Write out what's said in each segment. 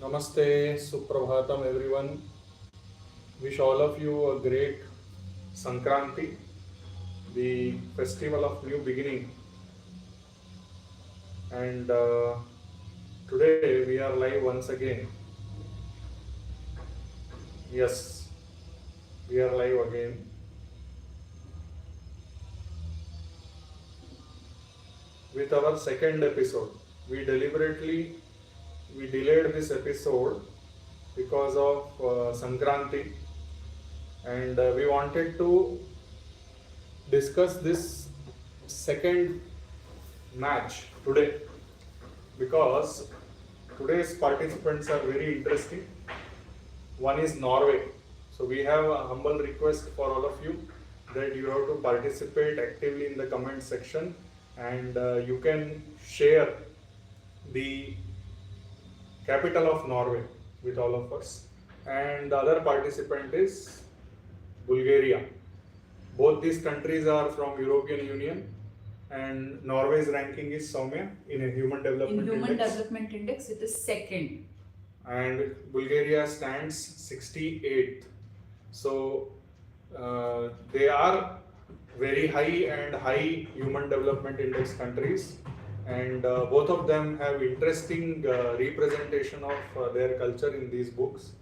Namaste, Suprabhatam everyone. Wish all of you a great Sankranti, the festival of new beginning. And today we are live once again. Yes, we are live again with our second episode. We deliberately we delayed this episode because of Sankranti, and we wanted to discuss this second match today because today's participants are very interesting. One is Norway. So we have a humble request for all of you that you have to participate actively in the comment section, and you can share the capital of Norway with all of us. And the other participant is Bulgaria. Both these countries are from European Union, and Norway's ranking is Soumya in a Human Development In Human Index. Development Index, it is second. And Bulgaria stands 68th. So they are very high and high Human Development Index countries, and both of them have interesting representation of their culture in these books.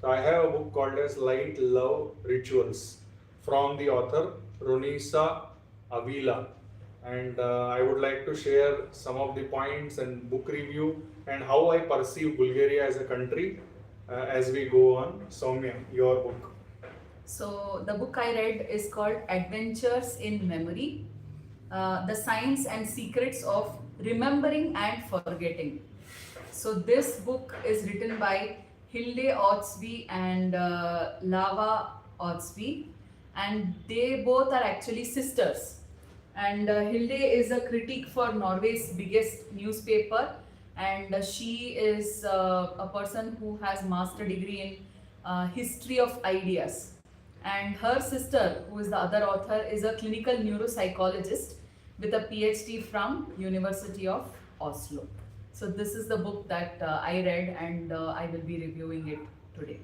So I have a book called as Light Love Rituals from the author Ronisa Avila, and I would like to share some of the points and book review and how I perceive Bulgaria as a country as we go on. Soumya, your book. So, the book I read is called Adventures in Memory, The Science and Secrets of Remembering and Forgetting. So, this book is written by Hilde Otsby and Lava Otsby, and they both are actually sisters. And Hilde is a critic for Norway's biggest newspaper, and she is a person who has master degree in history of ideas. And her sister, who is the other author, is a clinical neuropsychologist with a PhD from University of Oslo. So this is the book that I read, and I will be reviewing it today.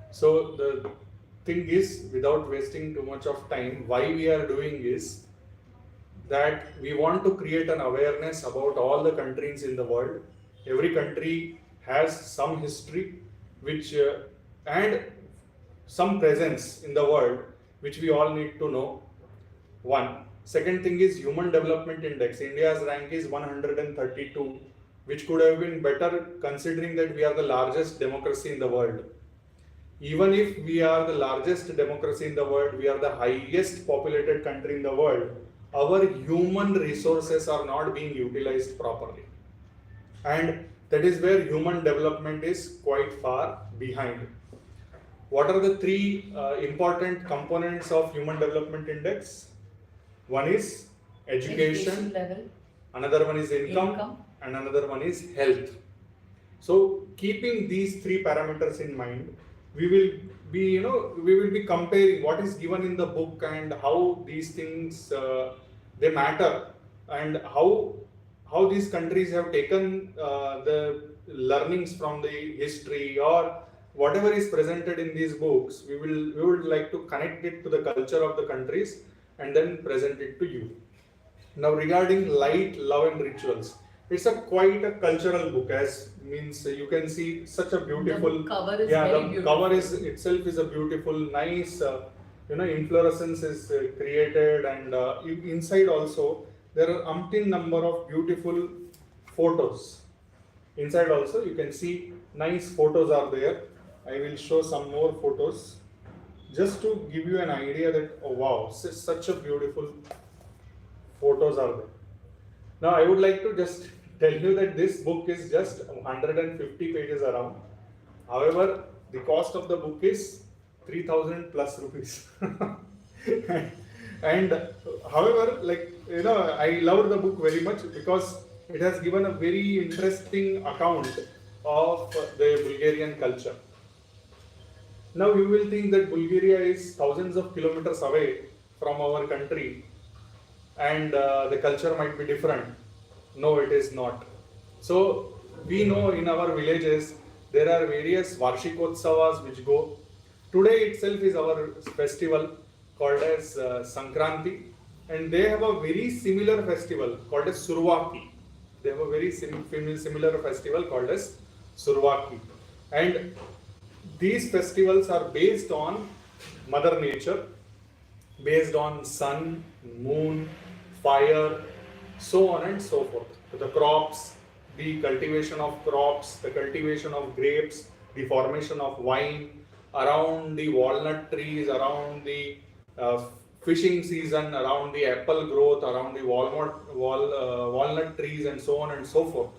So the thing is, without wasting too much of time, why we are doing is that we want to create an awareness about all the countries in the world. Every country has some history, which and some presence in the world, which we all need to know. One. Second thing is Human Development Index. India's rank is 132, which could have been better considering that we are the largest democracy in the world. Even if we are the largest democracy in the world, we are the highest populated country in the world, our human resources are not being utilized properly. And that is where human development is quite far behind. What are the three important components of Human Development Index? One is education level, another one is income, and another one is health. So keeping these three parameters in mind, we will be comparing what is given in the book and how these things they matter, and how these countries have taken the learnings from the history or whatever is presented in these books. We would like to connect it to the culture of the countries and then present it to you. Now regarding Light, Love and Rituals, it's quite a cultural book, as means you can see such a beautiful the cover is very beautiful. Cover is itself is a beautiful, nice inflorescence is created, and inside also there are umpteen number of beautiful photos. Inside also you can see nice photos are there. I will show some more photos just to give you an idea that, oh wow, such a beautiful photos are there. Now I would like to just tell you that this book is just 150 pages around. However, the cost of the book is 3000 plus rupees. And however, I loved the book very much because it has given a very interesting account of the Bulgarian culture. Now you will think that Bulgaria is thousands of kilometers away from our country, and the culture might be different. No, it is not. So We know in our villages there are various Varshikotsavas which go. Today itself is our festival called as Sankranti, and they have a very similar festival called as Survaki. They have a very similar festival called as Survaki. And these festivals are based on Mother Nature, based on sun, moon, fire, so on and so forth. The crops, the cultivation of crops, the cultivation of grapes, the formation of wine, around the walnut trees, around the fishing season, around the apple growth, around the walnut trees, and so on and so forth.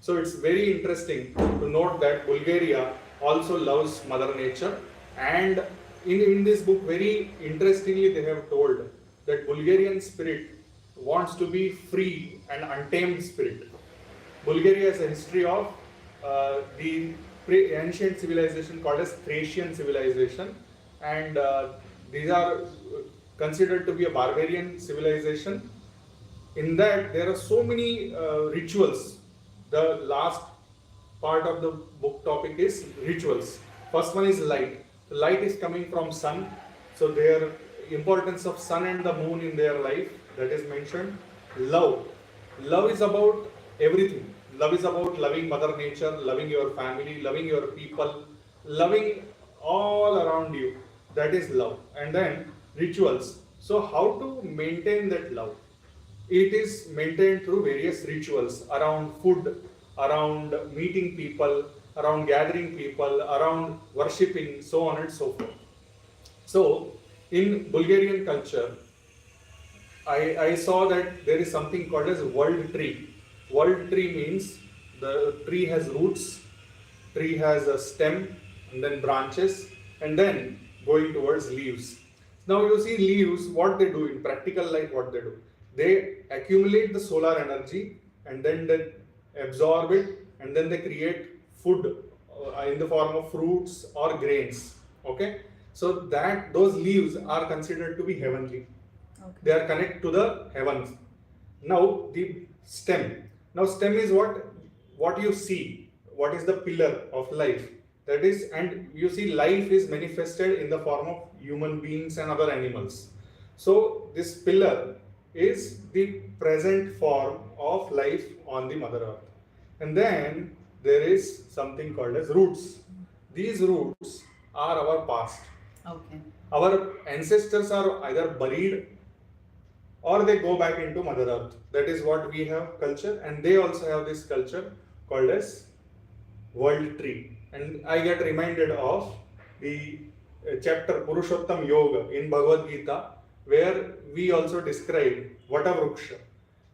So it's very interesting to note that Bulgaria also loves Mother Nature, and in this book, very interestingly, they have told that Bulgarian spirit wants to be free and untamed spirit. Bulgaria has a history of the ancient civilization called as Thracian civilization, and these are considered to be a barbarian civilization. In that, there are so many rituals. The last part of the book topic is rituals. First one is light. The light is coming from sun, so their importance of sun and the moon in their life, that is mentioned. Love. Love is about everything. Love is about loving Mother Nature, loving your family, loving your people, loving all around you. That is love. And then rituals. So how to maintain that love? It is maintained through various rituals around food, around meeting people, around gathering people, around worshipping, so on and so forth. So, in Bulgarian culture, I saw that there is something called as world tree. World tree means the tree has roots, tree has a stem, and then branches, and then going towards leaves. Now you see leaves, what they do in practical life, what they do. They accumulate the solar energy and then they absorb it, and then they create food in the form of fruits or grains. Okay, so that those leaves are considered to be heavenly. Okay. They are connected to the heavens. Now the stem. Now stem is what you see. What is the pillar of life? That is, and you see life is manifested in the form of human beings and other animals. So this pillar is the present form of life on the Mother Earth. And then there is something called as roots. These roots are our past. Okay. Our ancestors are either buried or they go back into Mother Earth. That is what we have culture, and they also have this culture called as world tree. And I get reminded of the chapter Purushottam Yoga in Bhagavad Gita, where we also describe Vatavruksha.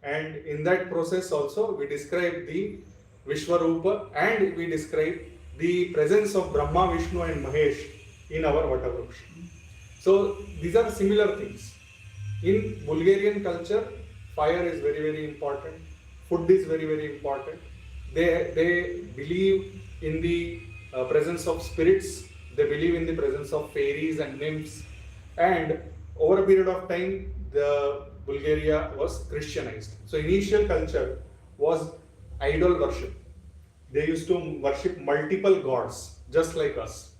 And in that process also we describe the Vishwarupa and we describe the presence of Brahma, Vishnu and Mahesh in our Vatavruksha. So these are similar things. In Bulgarian culture, fire is very, very important. Food is very, very important. They believe in the presence of spirits. They believe in the presence of fairies and nymphs. And over a period of time, the Bulgaria was Christianized. So initial culture was idol worship. They used to worship multiple gods, just like us.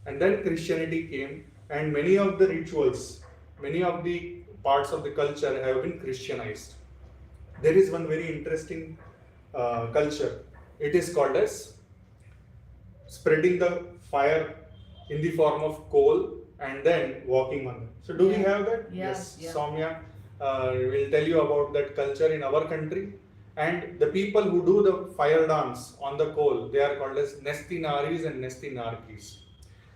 And then Christianity came, and many of the rituals, many of the parts of the culture have been Christianized. There is one very interesting culture. It is called as spreading the fire in the form of coal and then walking on them. So do we have that? Yes. Soumya will tell you about that culture in our country. And the people who do the fire dance on the coal, they are called as Nestinaris and Nestinarkis.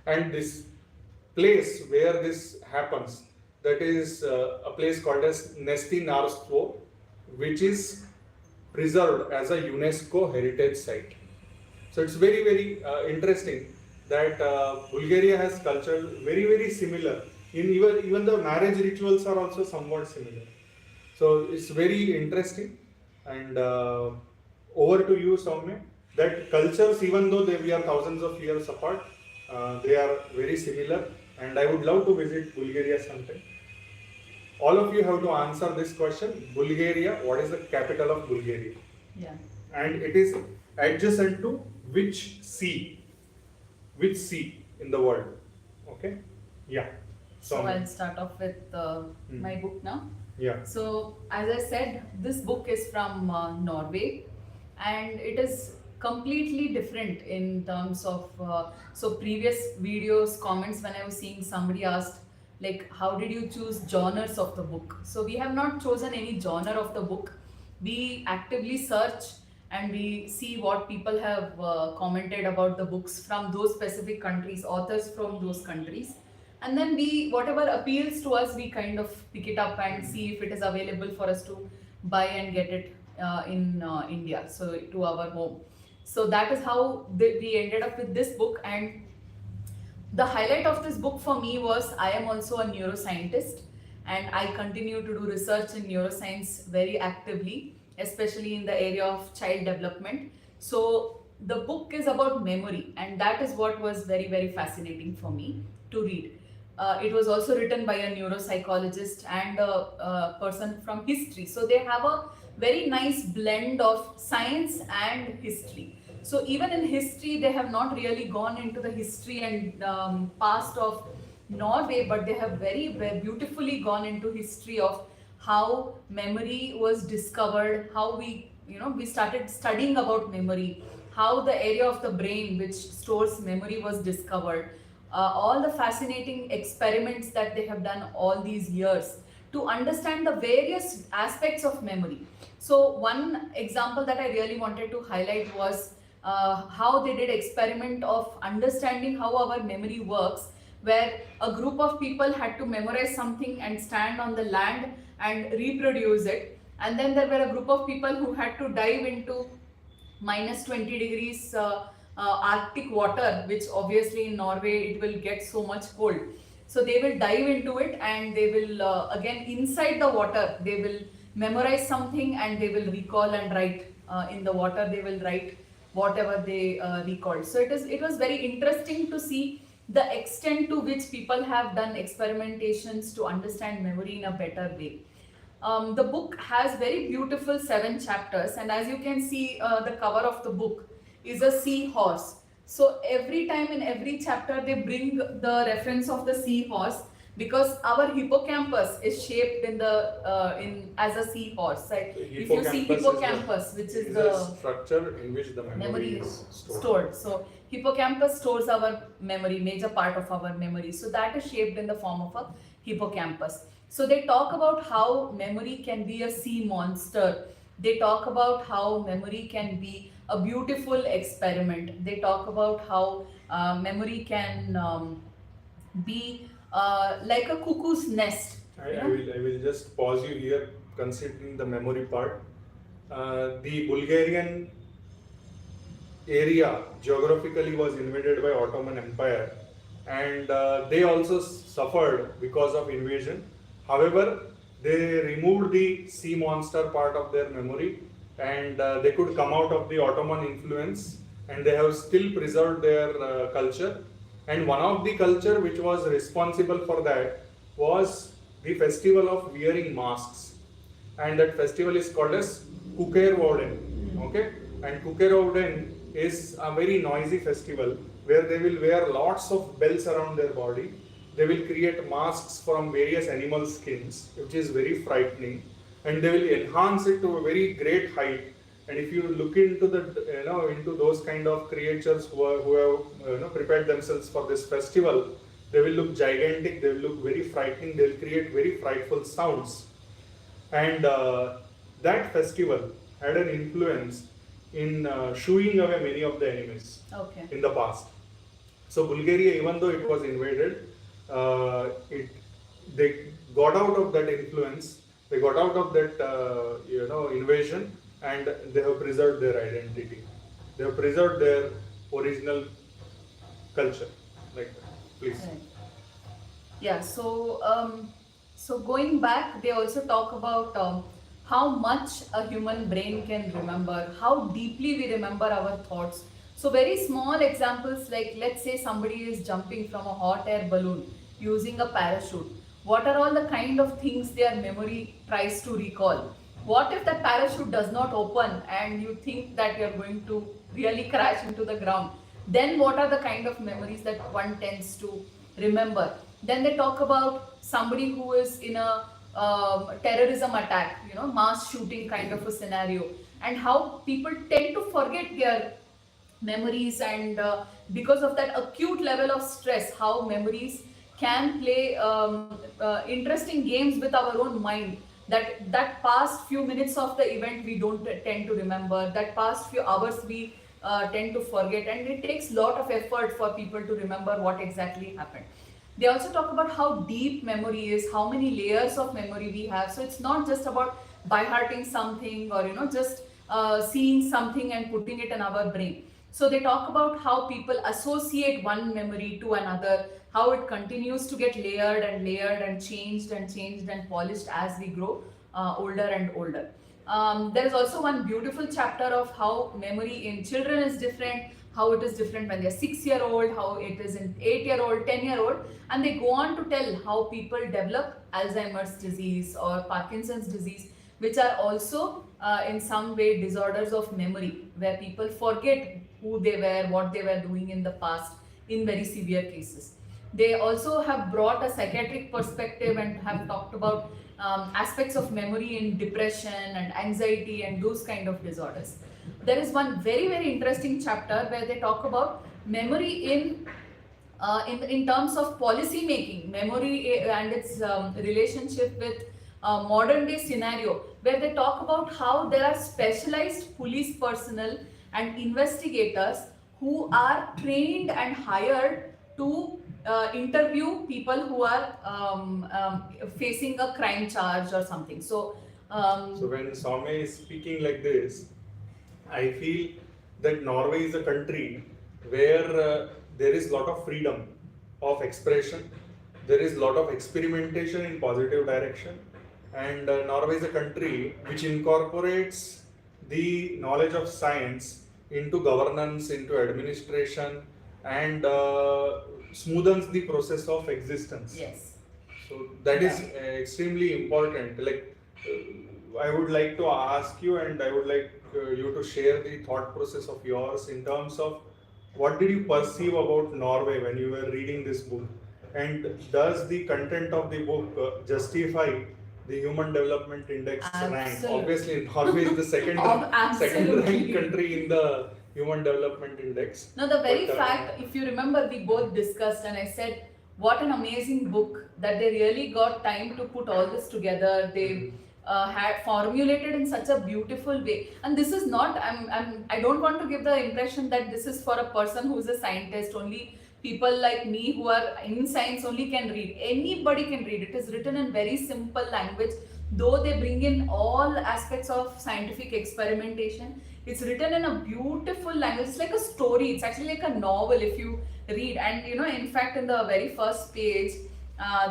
And this place where this happens, that is a place called as Nestinarstvo, which is preserved as a UNESCO heritage site. So it's very, very interesting that Bulgaria has culture very, very similar. Even the marriage rituals are also somewhat similar. So it's very interesting. And over to you, Soumya. That cultures, even though we are thousands of years apart, they are very similar. And I would love to visit Bulgaria sometime. All of you have to answer this question. Bulgaria, what is the capital of Bulgaria? Yeah. And it is adjacent to which sea in the world. Okay, yeah. So I'll start off with my book now. Yeah. So, as I said, this book is from Norway, and it is completely different in terms of. So, previous videos, comments, when I was seeing, somebody asked, like, how did you choose genres of the book? So, we have not chosen any genre of the book. We actively search and we see what people have commented about the books from those specific countries, authors from those countries, and then we, whatever appeals to us, we kind of pick it up and see if it is available for us to buy and get it in India, so to our home. So that is how we ended up with this book. And the highlight of this book for me was, I am also a neuroscientist, and I continue to do research in neuroscience very actively, especially in the area of child development. So the book is about memory, and that is what was very, very fascinating for me to read. It was also written by a neuropsychologist and a person from history. So they have a very nice blend of science and history. So even in history, they have not really gone into the history and past of Norway, but they have very, very beautifully gone into history of how memory was discovered, how we started studying about memory, how the area of the brain which stores memory was discovered, all the fascinating experiments that they have done all these years to understand the various aspects of memory. So one example that I really wanted to highlight was how they did experiment of understanding how our memory works, where a group of people had to memorize something and stand on the land and reproduce it, and then there were a group of people who had to dive into minus 20 degrees Arctic water, which obviously in Norway it will get so much cold. So they will dive into it, and they will again inside the water they will memorize something, and they will recall and write in the water. They will write whatever they recalled. So it was very interesting to see the extent to which people have done experimentations to understand memory in a better way. The book has very beautiful 7 chapters, and as you can see, the cover of the book is a seahorse. So every time in every chapter they bring the reference of the seahorse, because our hippocampus is shaped in as a seahorse. Right? If you see hippocampus, which is the structure in which the memory is stored. So hippocampus stores our memory, major part of our memory. So that is shaped in the form of a hippocampus. So they talk about how memory can be a sea monster. They talk about how memory can be a beautiful experiment. They talk about how memory can be like a cuckoo's nest. I will just pause you here, considering the memory part. The Bulgarian area geographically was invaded by Ottoman Empire, and they also suffered because of invasion. However, they removed the sea monster part of their memory, and they could come out of the Ottoman influence, and they have still preserved their culture. And one of the culture which was responsible for that was the festival of wearing masks, and that festival is called as Kukervoden. Okay, and Kukervoden is a very noisy festival where they will wear lots of bells around their body. They will create masks from various animal skins, which is very frightening, and they will enhance it to a very great height. And if you look into into those kind of creatures who have prepared themselves for this festival, they will look gigantic. They will look very frightening. They will create very frightful sounds. And that festival had an influence in shooing away many of the enemies in the past. So Bulgaria, even though it was invaded, they got out of that influence. They got out of that invasion, and they have preserved their identity. They have preserved their original culture. Like that. Please. Right. Yeah. So going back, they also talk about how much a human brain can remember, how deeply we remember our thoughts. So very small examples, like let's say somebody is jumping from a hot air balloon using a parachute. What are all the kind of things their memory tries to recall? What if that parachute does not open and you think that you're going to really crash into the ground, then what are the kind of memories that one tends to remember? Then they talk about somebody who is in a terrorism attack, mass shooting kind of a scenario, and how people tend to forget their memories, and because of that acute level of stress, how memories can play interesting games with our own mind, that past few minutes of the event we don't tend to remember, that past few hours we tend to forget, and it takes lot of effort for people to remember what exactly happened. They also talk about how deep memory is, how many layers of memory we have. So it's not just about by hearting something, or just seeing something and putting it in our brain. So they talk about how people associate one memory to another, how it continues to get layered and changed and polished as we grow older and older. There is also one beautiful chapter of how memory in children is different, how it is different when they're 6-year old, how it is in 8-year old, 10-year old, and they go on to tell how people develop Alzheimer's disease or Parkinson's disease, which are also in some way disorders of memory, where people forget who they were, what they were doing in the past in very severe cases. They also have brought a psychiatric perspective and have talked about aspects of memory in depression and anxiety and those kind of disorders. There is one very interesting chapter where they talk about memory in terms of policy making, memory and its relationship with modern day scenario, where they talk about how there are specialized police personnel and investigators who are trained and hired to interview people who are facing a crime charge or something. So when Soumya is speaking like this, I feel that Norway is a country where there is lot of freedom of expression, there is lot of experimentation in positive direction, and Norway is a country which incorporates the knowledge of science into governance, into administration, and smoothens the process of existence. yes. So that is extremely important. Like, I would like to ask you, and I would like you to share the thought process of yours in terms of what did you perceive about Norway when you were reading this book, and does the content of the book justify the Human Development Index rank? Absolutely. Obviously, Norway is the second Absolutely. ranked country in the Human Development Index. No, the very But, fact, if you remember, we both discussed, and I said, what an amazing book that they really got time to put all this together. They had formulated in such a beautiful way. And this is not, I don't want to give the impression that this is for a person who is a scientist. Only people like me who are in science only can read. Anybody can read. It is written in very simple language, though they bring in all aspects of scientific experimentation. It's written in a beautiful language. It's like a story. It's actually like a novel if you read. And in fact, in the very first page,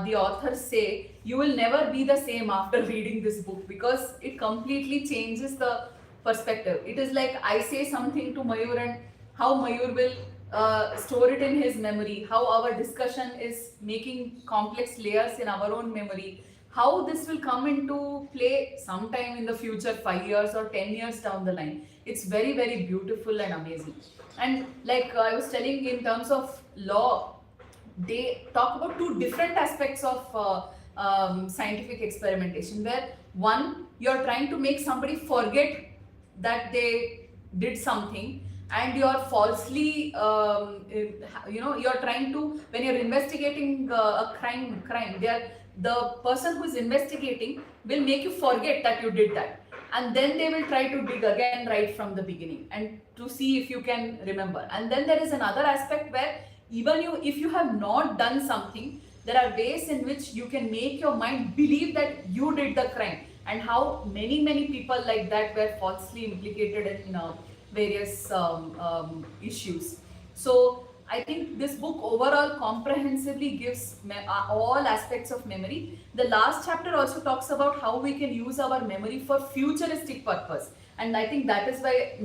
the authors say you will never be the same after reading this book, because it completely changes the perspective. It is like I say something to Mayur, and how Mayur will store it in his memory, how our discussion is making complex layers in our own memory, how this will come into play sometime in the future, 5 years or 10 years down the line. It's very beautiful and amazing. And like I was telling, in terms of law, they talk about two different aspects of scientific experimentation, where one, you're trying to make somebody forget that they did something, and you're falsely you're trying to, when you're investigating a crime, the person who is investigating will make you forget that you did that, and then they will try to dig again right from the beginning and to see if you can remember. And then there is another aspect where even if you have not done something, there are ways in which you can make your mind believe that you did the crime, and how many people like that were falsely implicated in various issues. So I think this book overall comprehensively gives all aspects of memory. The last chapter also talks about how we can use our memory for futuristic purpose. And I think that is why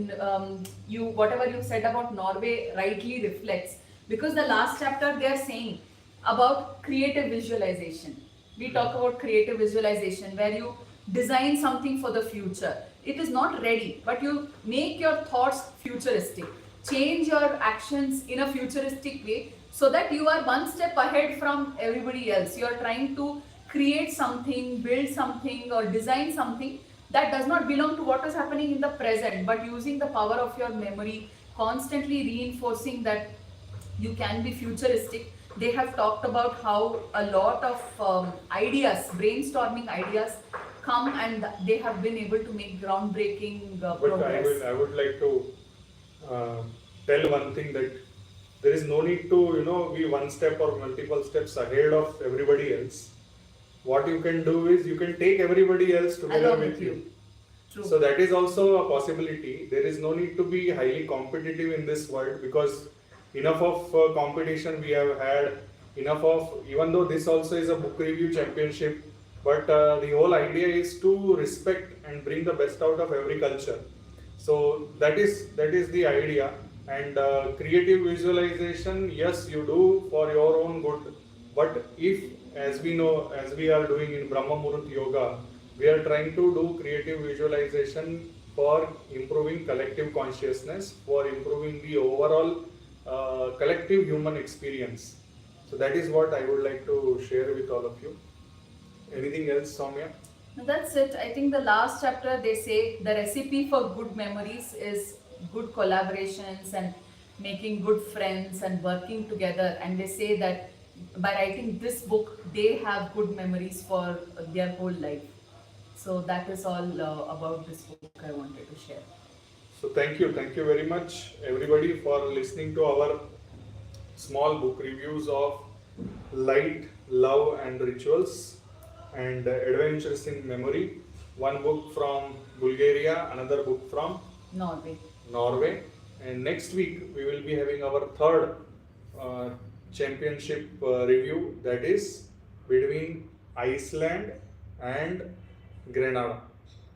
whatever you said about Norway rightly reflects, because the last chapter they are saying about creative visualization. We talk about creative visualization, where you design something for the future. It is not ready, but you make your thoughts futuristic. Change your actions in a futuristic way so that you are one step ahead from everybody else. You are trying to create something, build something, or design something that does not belong to what is happening in the present, but using the power of your memory, constantly reinforcing that you can be futuristic. They have talked about how a lot of ideas, brainstorming ideas, come and they have been able to make groundbreaking But progress. I would like to uh, tell one thing, that there is no need to be one step or multiple steps ahead of everybody else. What you can do is you can take everybody else together Along with you. True. So that is also a possibility. There is no need to be highly competitive in this world, because enough of competition we have had, enough of, even though this also is a book review championship, but the whole idea is to respect and bring the best out of every culture. So that is the idea. And creative visualization, yes, you do for your own good, but if, as we know, as we are doing in Brahma Muhurt Yoga, we are trying to do creative visualization for improving collective consciousness, for improving the overall collective human experience. So that is what I would like to share with all of you. Anything else, Soumya? No, that's it. I think the last chapter they say the recipe for good memories is good collaborations and making good friends and working together. And they say that by writing this book, they have good memories for their whole life. So that is all about this book I wanted to share. So thank you very much, everybody, for listening to our small book reviews of Light, Love and Rituals and Adventures in Memory. One book from Bulgaria, another book from Norway. And next week we will be having our third uh, championship review, that is between Iceland and Grenada.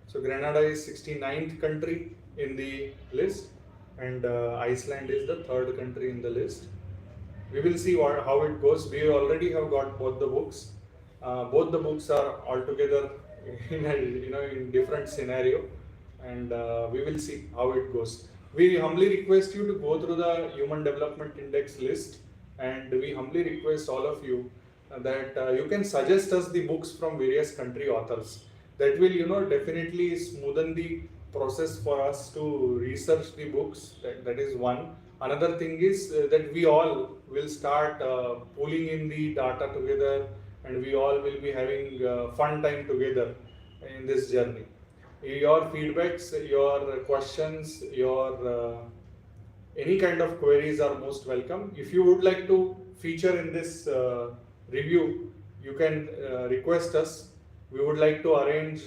So Grenada is 69th country in the list, and Iceland is the third country in the list. We will see how it goes. We already have got both the books. Both the books are altogether in in different scenario, and we will see how it goes. We humbly request you to go through the Human Development Index list, and we humbly request all of you that you can suggest us the books from various country authors. That will definitely smoothen the process for us to research the books. That is one. Another thing is that we all will start pulling in the data together, and we all will be having fun time together in this journey. Your feedbacks, your questions, your any kind of queries are most welcome. If you would like to feature in this review, you can request us. We would like to arrange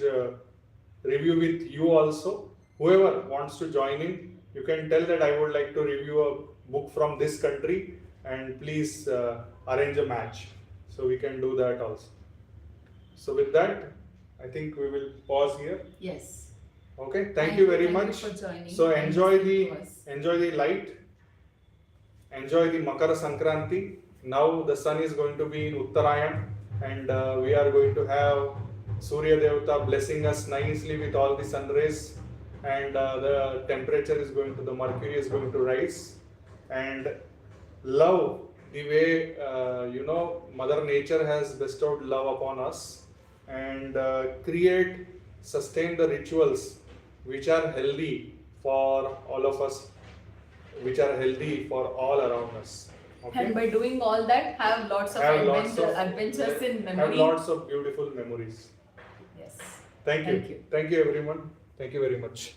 review with you also. Whoever wants to join in, you can tell that I would like to review a book from this country, and please arrange a match. So we can do that also. So with that, I think we will pause here. Yes. Okay, thank you very much. Thank you for joining. So enjoy the light, enjoy the Makara Sankranti. Now the sun is going to be in Uttarayan, and we are going to have Surya Devata blessing us nicely with all the sun rays, and the temperature is going to, the mercury is going to rise, and love the way Mother Nature has bestowed love upon us, and sustain the rituals which are healthy for all of us, which are healthy for all around us. Okay? And by doing all that, have lots of adventures in memory. Have lots of beautiful memories. Yes. Thank you. Thank you everyone. Thank you very much.